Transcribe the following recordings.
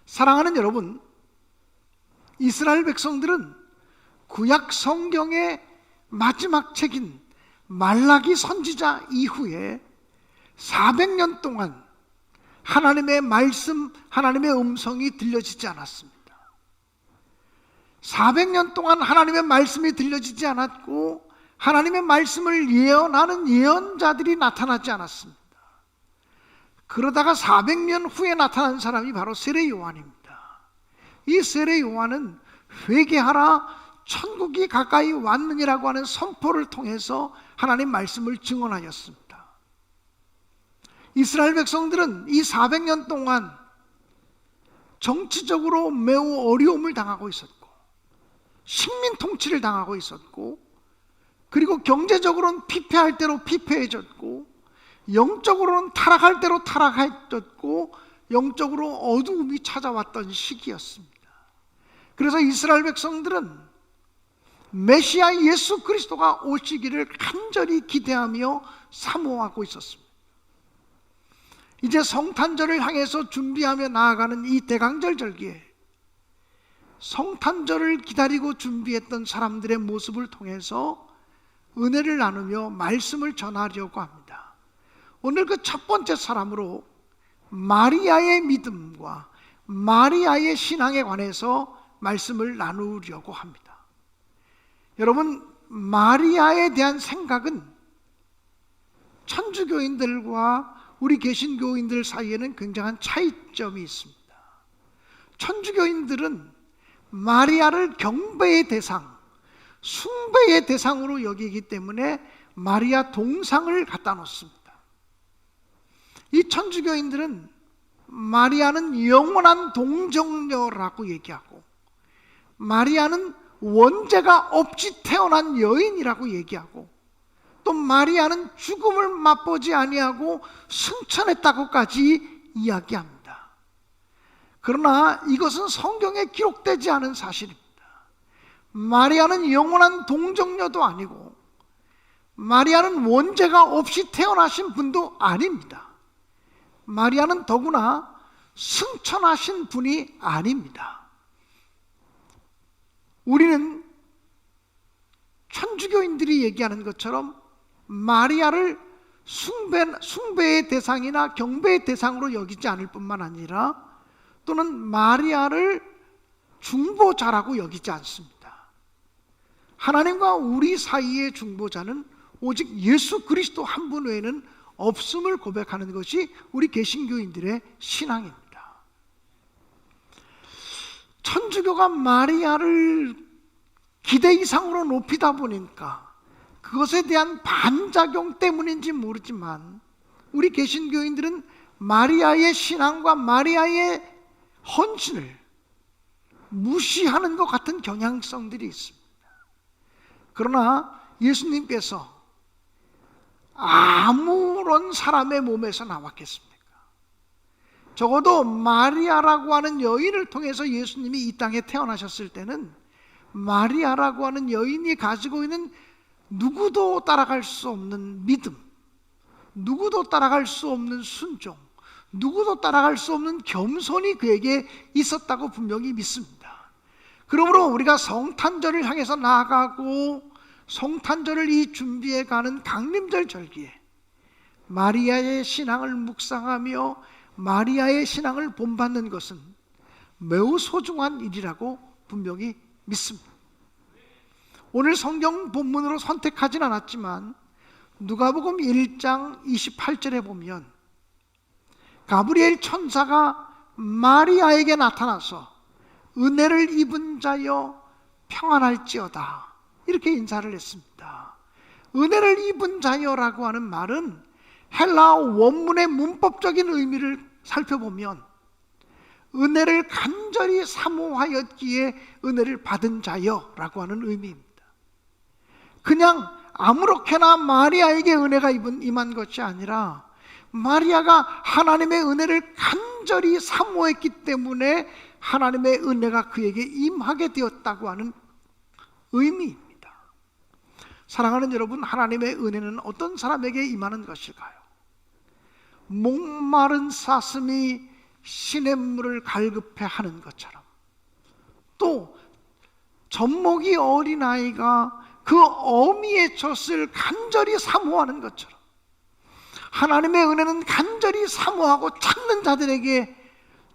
사랑하는 여러분, 이스라엘 백성들은 구약 성경의 마지막 책인 말라기 선지자 이후에 400년 동안 하나님의 말씀, 하나님의 음성이 들려지지 않았습니다. 400년 동안 하나님의 말씀이 들려지지 않았고 하나님의 말씀을 예언하는 예언자들이 나타나지 않았습니다. 그러다가 400년 후에 나타난 사람이 바로 세례 요한입니다. 이 세례 요한은 회개하라, 천국이 가까이 왔느니라고 하는 선포를 통해서 하나님 말씀을 증언하였습니다. 이스라엘 백성들은 이 400년 동안 정치적으로 매우 어려움을 당하고 있었고, 식민 통치를 당하고 있었고, 그리고 경제적으로는 피폐할 대로 피폐해졌고, 영적으로는 타락할 대로 타락했었고, 영적으로 어두움이 찾아왔던 시기였습니다. 그래서 이스라엘 백성들은 메시아 예수 그리스도가 오시기를 간절히 기대하며 사모하고 있었습니다. 이제 성탄절을 향해서 준비하며 나아가는 이 대강절 절기에 성탄절을 기다리고 준비했던 사람들의 모습을 통해서 은혜를 나누며 말씀을 전하려고 합니다. 오늘 그 첫 번째 사람으로 마리아의 믿음과 마리아의 신앙에 관해서 말씀을 나누려고 합니다. 여러분, 마리아에 대한 생각은 천주교인들과 우리 개신교인들 사이에는 굉장한 차이점이 있습니다. 천주교인들은 마리아를 경배의 대상, 숭배의 대상으로 여기기 때문에 마리아 동상을 갖다 놓습니다. 이 천주교인들은 마리아는 영원한 동정녀라고 얘기하고, 마리아는 원죄가 없이 태어난 여인이라고 얘기하고, 또 마리아는 죽음을 맛보지 아니하고 승천했다고까지 이야기합니다. 그러나 이것은 성경에 기록되지 않은 사실입니다. 마리아는 영원한 동정녀도 아니고 마리아는 원죄가 없이 태어나신 분도 아닙니다. 마리아는 더구나 승천하신 분이 아닙니다. 우리는 천주교인들이 얘기하는 것처럼 마리아를 숭배의 대상이나 경배의 대상으로 여기지 않을 뿐만 아니라 또는 마리아를 중보자라고 여기지 않습니다. 하나님과 우리 사이의 중보자는 오직 예수 그리스도 한 분 외에는 없음을 고백하는 것이 우리 개신교인들의 신앙입니다. 천주교가 마리아를 기대 이상으로 높이다 보니까 그것에 대한 반작용 때문인지 모르지만 우리 개신교인들은 마리아의 신앙과 마리아의 헌신을 무시하는 것 같은 경향성들이 있습니다. 그러나 예수님께서 아무런 사람의 몸에서 나왔겠습니까? 적어도 마리아라고 하는 여인을 통해서 예수님이 이 땅에 태어나셨을 때는 마리아라고 하는 여인이 가지고 있는 누구도 따라갈 수 없는 믿음, 누구도 따라갈 수 없는 순종, 누구도 따라갈 수 없는 겸손이 그에게 있었다고 분명히 믿습니다. 그러므로 우리가 성탄절을 향해서 나아가고 성탄절을 이 준비해가는 강림절 절기에 마리아의 신앙을 묵상하며 마리아의 신앙을 본받는 것은 매우 소중한 일이라고 분명히 믿습니다. 오늘 성경 본문으로 선택하진 않았지만 누가복음 1장 28절에 보면 가브리엘 천사가 마리아에게 나타나서 은혜를 입은 자여 평안할지어다 이렇게 인사를 했습니다. 은혜를 입은 자여라고 하는 말은 헬라어 원문의 문법적인 의미를 살펴보면 은혜를 간절히 사모하였기에 은혜를 받은 자여라고 하는 의미입니다. 그냥 아무렇게나 마리아에게 은혜가 임한 것이 아니라 마리아가 하나님의 은혜를 간절히 사모했기 때문에 하나님의 은혜가 그에게 임하게 되었다고 하는 의미입니다. 사랑하는 여러분, 하나님의 은혜는 어떤 사람에게 임하는 것일까요? 목마른 사슴이 시냇물을 갈급해 하는 것처럼, 또 젖먹이 어린아이가 그 어미의 젖을 간절히 사모하는 것처럼 하나님의 은혜는 간절히 사모하고 찾는 자들에게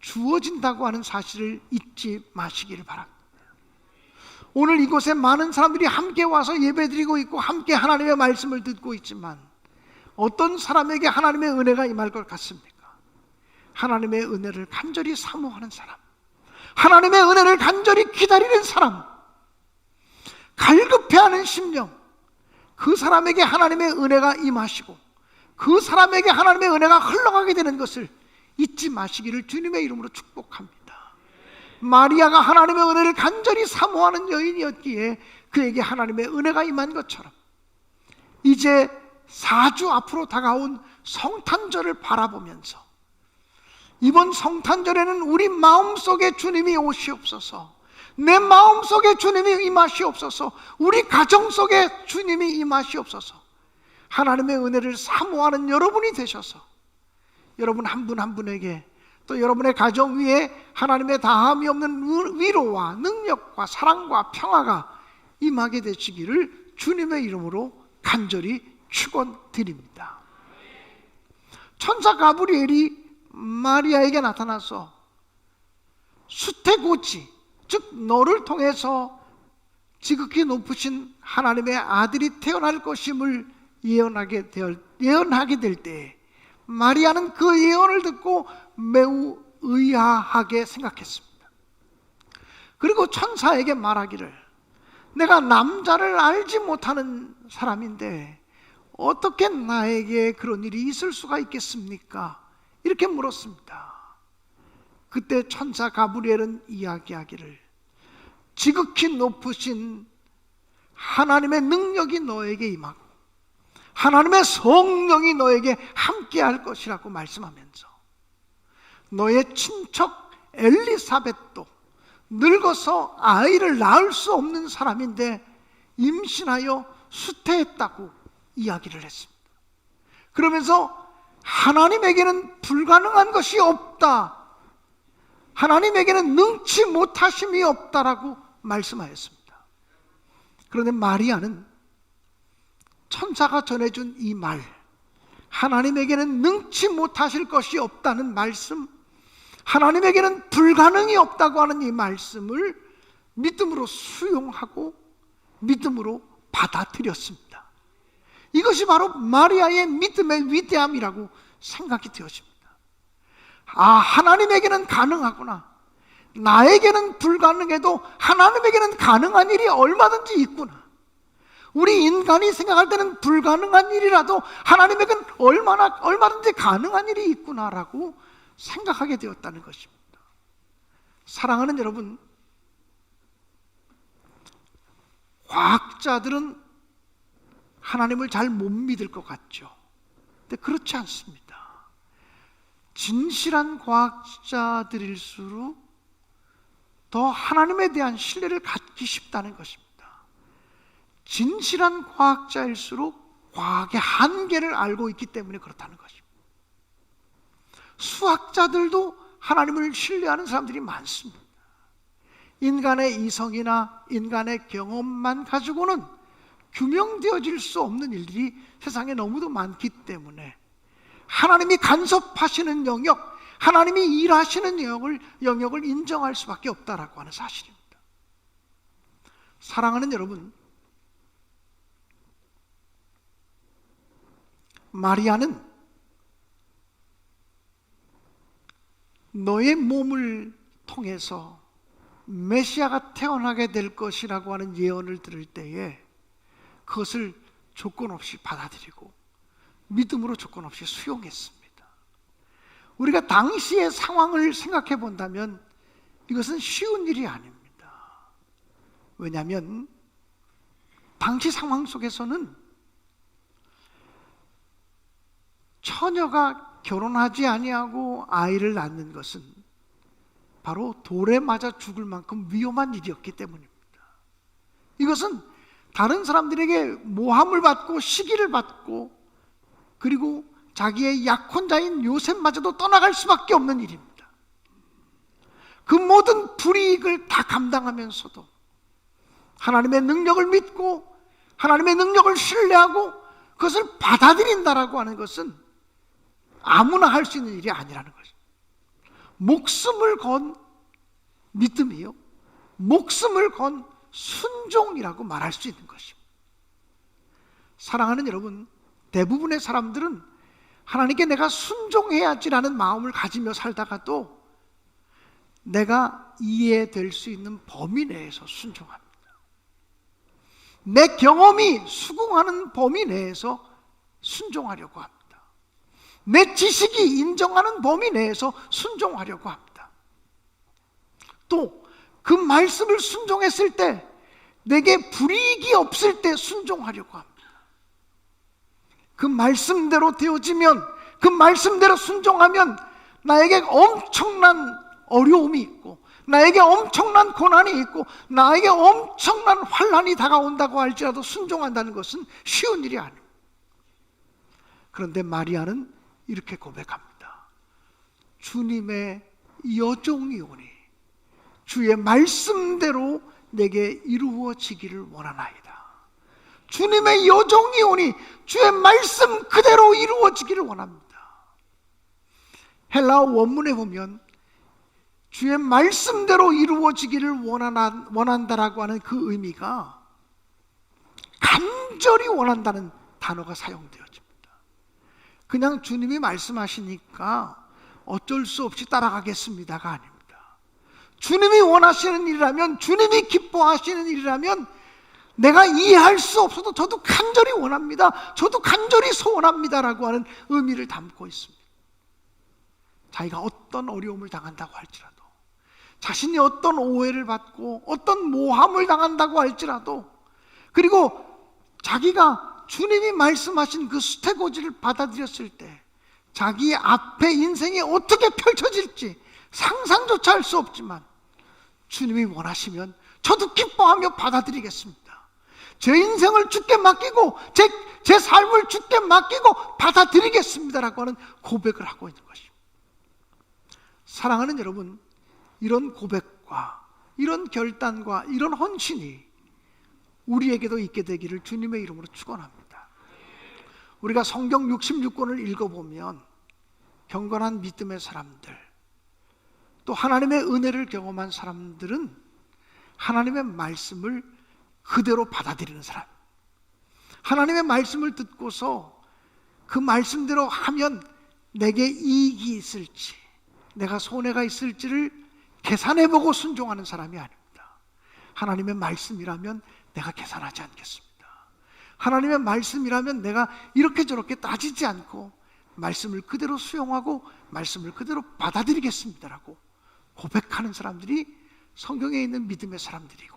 주어진다고 하는 사실을 잊지 마시기를 바랍니다. 오늘 이곳에 많은 사람들이 함께 와서 예배드리고 있고 함께 하나님의 말씀을 듣고 있지만 어떤 사람에게 하나님의 은혜가 임할 것 같습니까? 하나님의 은혜를 간절히 사모하는 사람, 하나님의 은혜를 간절히 기다리는 사람, 갈급해하는 심령, 그 사람에게 하나님의 은혜가 임하시고 그 사람에게 하나님의 은혜가 흘러가게 되는 것을 잊지 마시기를 주님의 이름으로 축복합니다. 마리아가 하나님의 은혜를 간절히 사모하는 여인이었기에 그에게 하나님의 은혜가 임한 것처럼 이제 4주 앞으로 다가온 성탄절을 바라보면서 이번 성탄절에는 우리 마음속에 주님이 오시옵소서, 내 마음속에 주님이 임하시옵소서, 우리 가정 속에 주님이 임하시옵소서, 하나님의 은혜를 사모하는 여러분이 되셔서 여러분 한 분 한 분에게 또 여러분의 가정 위에 하나님의 다함이 없는 위로와 능력과 사랑과 평화가 임하게 되시기를 주님의 이름으로 간절히 축원드립니다. 천사 가브리엘이 마리아에게 나타나서 수태고지, 즉 너를 통해서 지극히 높으신 하나님의 아들이 태어날 것임을 예언하게 될 때에 마리아는 그 예언을 듣고 매우 의아하게 생각했습니다. 그리고 천사에게 말하기를, 내가 남자를 알지 못하는 사람인데 어떻게 나에게 그런 일이 있을 수가 있겠습니까? 이렇게 물었습니다. 그때 천사 가브리엘은 이야기하기를, 지극히 높으신 하나님의 능력이 너에게 임하고 하나님의 성령이 너에게 함께할 것이라고 말씀하면서 너의 친척 엘리사벳도 늙어서 아이를 낳을 수 없는 사람인데 임신하여 수태했다고 이야기를 했습니다. 그러면서 하나님에게는 불가능한 것이 없다, 하나님에게는 능치 못하심이 없다라고 말씀하였습니다. 그런데 마리아는 천사가 전해준 이 말, 하나님에게는 능치 못하실 것이 없다는 말씀, 하나님에게는 불가능이 없다고 하는 이 말씀을 믿음으로 수용하고 믿음으로 받아들였습니다. 이것이 바로 마리아의 믿음의 위대함이라고 생각이 되어집니다. 아, 하나님에게는 가능하구나, 나에게는 불가능해도 하나님에게는 가능한 일이 얼마든지 있구나, 우리 인간이 생각할 때는 불가능한 일이라도 하나님에게는 얼마든지 가능한 일이 있구나라고 생각하게 되었다는 것입니다. 사랑하는 여러분, 과학자들은 하나님을 잘 못 믿을 것 같죠. 근데 그렇지 않습니다. 진실한 과학자들일수록 더 하나님에 대한 신뢰를 갖기 쉽다는 것입니다. 진실한 과학자일수록 과학의 한계를 알고 있기 때문에 그렇다는 것입니다. 수학자들도 하나님을 신뢰하는 사람들이 많습니다. 인간의 이성이나 인간의 경험만 가지고는 규명되어질 수 없는 일들이 세상에 너무도 많기 때문에 하나님이 간섭하시는 영역, 하나님이 일하시는 영역을 인정할 수밖에 없다라고 하는 사실입니다. 사랑하는 여러분, 마리아는 너의 몸을 통해서 메시아가 태어나게 될 것이라고 하는 예언을 들을 때에 그것을 조건 없이 받아들이고 믿음으로 조건 없이 수용했습니다. 우리가 당시의 상황을 생각해 본다면 이것은 쉬운 일이 아닙니다. 왜냐하면 당시 상황 속에서는 처녀가 결혼하지 아니하고 아이를 낳는 것은 바로 돌에 맞아 죽을 만큼 위험한 일이었기 때문입니다. 이것은 다른 사람들에게 모함을 받고 시기를 받고 그리고 자기의 약혼자인 요셉마저도 떠나갈 수밖에 없는 일입니다. 불이익을 다 감당하면서도 하나님의 능력을 믿고 하나님의 능력을 신뢰하고 그것을 받아들인다라고 하는 것은 아무나 할 수 있는 일이 아니라는 것입니다. 목숨을 건 믿음이요, 목숨을 건 순종이라고 말할 수 있는 것입니다. 사랑하는 여러분, 대부분의 사람들은 하나님께 내가 순종해야지라는 마음을 가지며 살다가도 내가 이해될 수 있는 범위 내에서 순종합니다. 내 경험이 수긍하는 범위 내에서 순종하려고 합니다. 내 지식이 인정하는 범위 내에서 순종하려고 합니다. 또 그 말씀을 순종했을 때 내게 불이익이 없을 때 순종하려고 합니다. 그 말씀대로 되어지면, 그 말씀대로 순종하면 나에게 엄청난 어려움이 있고 나에게 엄청난 고난이 있고 나에게 엄청난 환난이 다가온다고 할지라도 순종한다는 것은 쉬운 일이 아닙니다. 그런데 마리아는 이렇게 고백합니다. 주님의 여종이 오니 주의 말씀대로 내게 이루어지기를 원하나이다. 주님의 여종이 오니 주의 말씀 그대로 이루어지기를 원합니다. 헬라어 원문에 보면 주의 말씀대로 이루어지기를 원한다라고 하는 그 의미가 간절히 원한다는 단어가 사용되어집니다. 그냥 주님이 말씀하시니까 어쩔 수 없이 따라가겠습니다가 아닙니다. 주님이 원하시는 일이라면, 주님이 기뻐하시는 일이라면 내가 이해할 수 없어도 저도 간절히 원합니다, 저도 간절히 소원합니다라고 하는 의미를 담고 있습니다. 자기가 어떤 어려움을 당한다고 할지라도, 자신이 어떤 오해를 받고 어떤 모함을 당한다고 할지라도, 그리고 자기가 주님이 말씀하신 그 수태고지를 받아들였을 때 자기 앞에 인생이 어떻게 펼쳐질지 상상조차 할 수 없지만 주님이 원하시면 저도 기뻐하며 받아들이겠습니다. 제 인생을 주께 맡기고 제 삶을 주께 맡기고 받아들이겠습니다라고 하는 고백을 하고 있는 것입니다. 사랑하는 여러분, 이런 고백과 이런 결단과 이런 헌신이 우리에게도 있게 되기를 주님의 이름으로 축원합니다. 우리가 성경 66권을 읽어보면 경건한 믿음의 사람들, 또 하나님의 은혜를 경험한 사람들은 하나님의 말씀을 그대로 받아들이는 사람, 하나님의 말씀을 듣고서 그 말씀대로 하면 내게 이익이 있을지, 내가 손해가 있을지를 계산해보고 순종하는 사람이 아닙니다. 하나님의 말씀이라면 내가 계산하지 않겠습니다. 하나님의 말씀이라면 내가 이렇게 저렇게 따지지 않고 말씀을 그대로 수용하고 말씀을 그대로 받아들이겠습니다라고 고백하는 사람들이 성경에 있는 믿음의 사람들이고,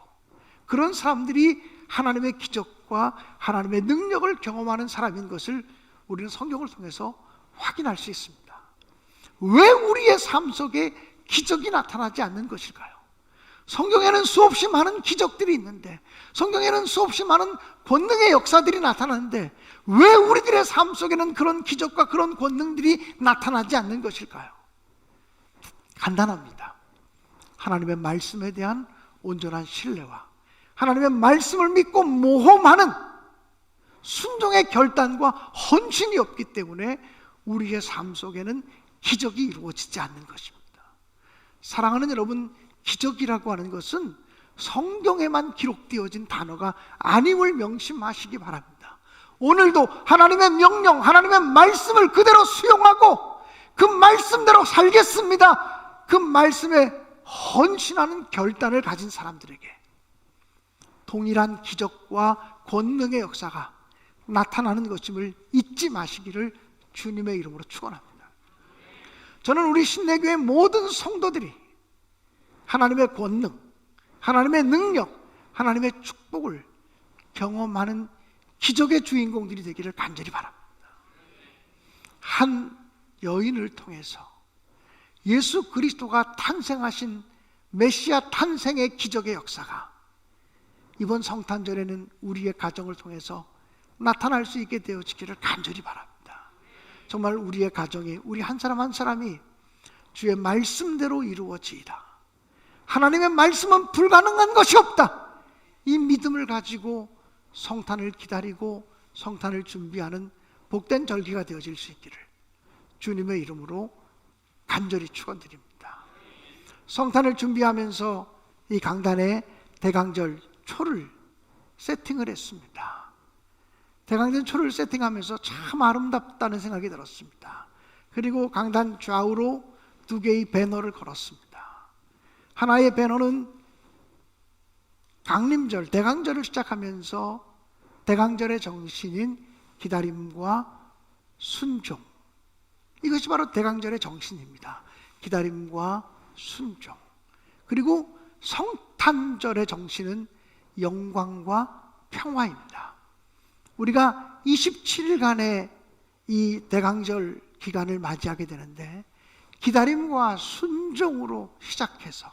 그런 사람들이 하나님의 기적과 하나님의 능력을 경험하는 사람인 것을 우리는 성경을 통해서 확인할 수 있습니다. 왜 우리의 삶 속에 기적이 나타나지 않는 것일까요? 성경에는 수없이 많은 기적들이 있는데, 성경에는 수없이 많은 권능의 역사들이 나타나는데 왜 우리들의 삶 속에는 그런 기적과 그런 권능들이 나타나지 않는 것일까요? 간단합니다. 하나님의 말씀에 대한 온전한 신뢰와 하나님의 말씀을 믿고 모험하는 순종의 결단과 헌신이 없기 때문에 우리의 삶 속에는 기적이 이루어지지 않는 것입니다. 사랑하는 여러분, 기적이라고 하는 것은 성경에만 기록되어진 단어가 아님을 명심하시기 바랍니다. 오늘도 하나님의 명령, 하나님의 말씀을 그대로 수용하고 그 말씀대로 살겠습니다, 그 말씀에 헌신하는 결단을 가진 사람들에게 동일한 기적과 권능의 역사가 나타나는 것임을 잊지 마시기를 주님의 이름으로 축원합니다. 저는 우리 신내교회 모든 성도들이 하나님의 권능, 하나님의 능력, 하나님의 축복을 경험하는 기적의 주인공들이 되기를 간절히 바랍니다. 한 여인을 통해서 예수 그리스도가 탄생하신 메시아 탄생의 기적의 역사가 이번 성탄절에는 우리의 가정을 통해서 나타날 수 있게 되어지기를 간절히 바랍니다. 정말 우리의 가정에 우리 한 사람 한 사람이 주의 말씀대로 이루어지이다, 하나님의 말씀은 불가능한 것이 없다. 이 믿음을 가지고 성탄을 기다리고 성탄을 준비하는 복된 절기가 되어질 수 있기를 주님의 이름으로 간절히 축원드립니다. 성탄을 준비하면서 이 강단에 대강절 초를 세팅을 했습니다. 대강절 초를 세팅하면서 참 아름답다는 생각이 들었습니다. 그리고 강단 좌우로 2개의 배너를 걸었습니다. 하나의 배너는 강림절, 대강절을 시작하면서 대강절의 정신인 기다림과 순종, 이것이 바로 대강절의 정신입니다. 기다림과 순종. 그리고 성탄절의 정신은 영광과 평화입니다. 우리가 27일간의 이 대강절 기간을 맞이하게 되는데 기다림과 순종으로 시작해서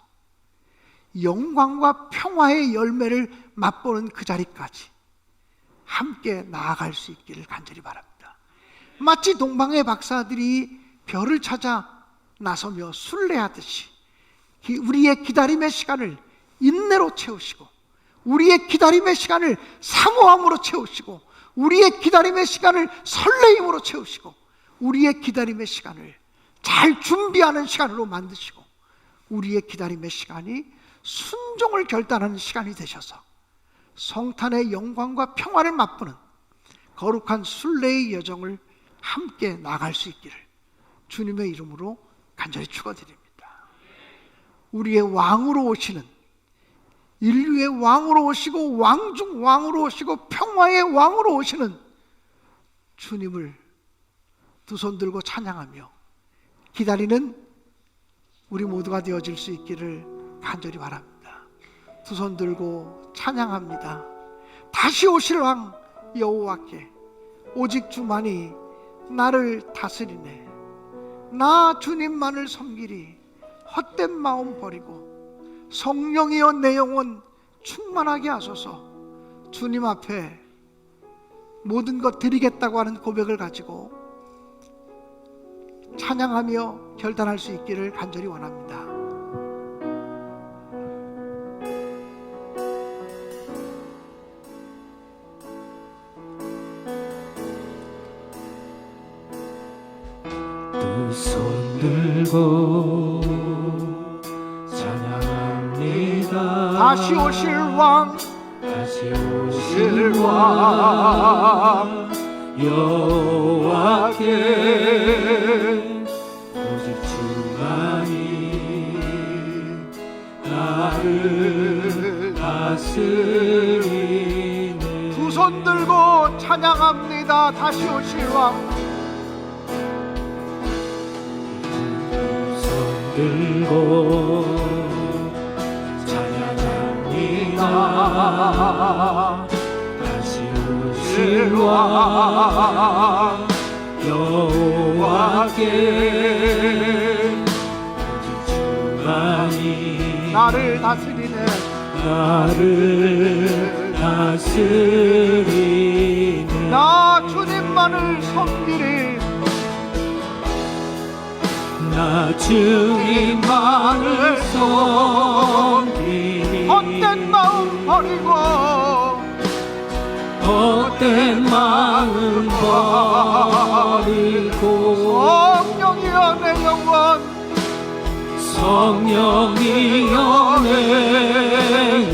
영광과 평화의 열매를 맛보는 그 자리까지 함께 나아갈 수 있기를 간절히 바랍니다. 마치 동방의 박사들이 별을 찾아 나서며 순례하듯이 우리의 기다림의 시간을 인내로 채우시고 우리의 기다림의 시간을 사모함으로 채우시고 우리의 기다림의 시간을 설레임으로 채우시고 우리의 기다림의 시간을 잘 준비하는 시간으로 만드시고 우리의 기다림의 시간이 순종을 결단하는 시간이 되셔서 성탄의 영광과 평화를 맛보는 거룩한 순례의 여정을 함께 나갈 수 있기를 주님의 이름으로 간절히 축원드립니다. 우리의 왕으로 오시는, 인류의 왕으로 오시고 왕중 왕으로 오시고 평화의 왕으로 오시는 주님을 두 손 들고 찬양하며 기다리는 우리 모두가 되어질 수 있기를 간절히 바랍니다. 두 손 들고 찬양합니다. 다시 오실 왕 여호와께 오직 주만이 나를 다스리네. 나 주님만을 섬기리. 헛된 마음 버리고 성령이여 내 영혼 충만하게 하소서. 주님 앞에 모든 것 드리겠다고 하는 고백을 가지고 찬양하며 결단할 수 있기를 간절히 원합니다. 두 손 들고 찬양합니다. 다시 오실 왕, 다시 오실 왕 여호와께 오직 주만이 나를 다스리네. 두 손 들고 찬양합니다. 다시 오실 왕, 들고 찬양합니다. 다시 오실 왕 여호와께 오직 주만이 나를 다스리네. 나를 다스리네. 나 주님만을 섬기리. 나 주님만을 섬기리. 헛된 마음 버리고 헛된 마음 버리고 성령이여 내 영혼 성령이여 내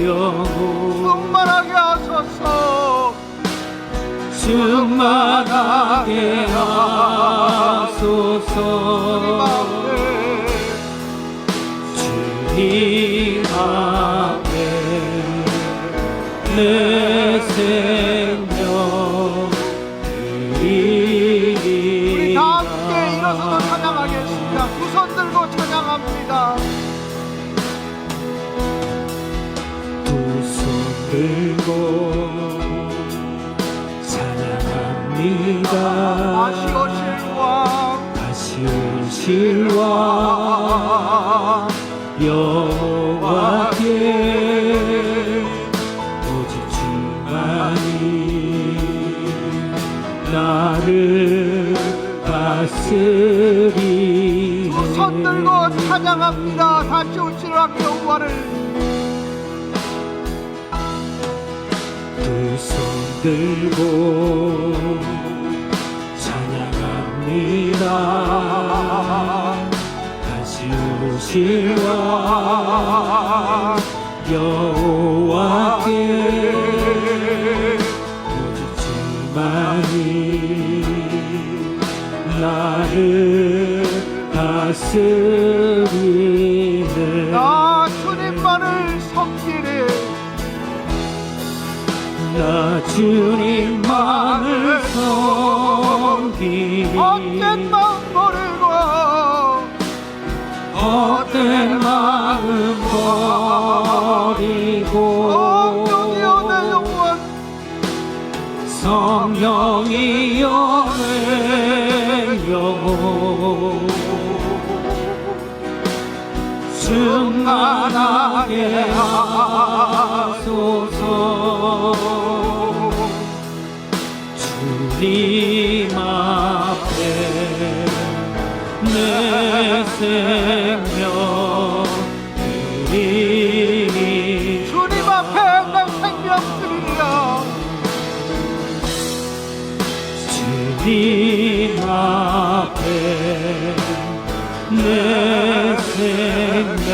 영혼 충만하게 하소서. 충만하게 하소서. 주님 앞에 내 생명 드리리라. 우리 다 함께 일어서서 찬양하겠습니다. 두 손 들고 찬양합니다. 두 손 들고 찬양합니다. 다시 오실 왕, 다시 오실 왕 여호와께 오직 주만이 나를 다스리네. 두 손 들고 찬양합니다. 다시 오실 드리라 여호와를. 두 손 들고 찬양합니다. 다시 오실 왕 여호와께 오직 주만이 나를 다스리네. 나 주님만을 섬기리. 나 주님만을 섬기리. 헛된 마음 버리고 헛된 마음 버리고 성령이여 내 영혼 성령이여 내 영혼 충만하게 하소서. 주님 앞에 내 생명 드리니. 주님 앞에 내 생명 드리리라. 주님 앞에 내 생명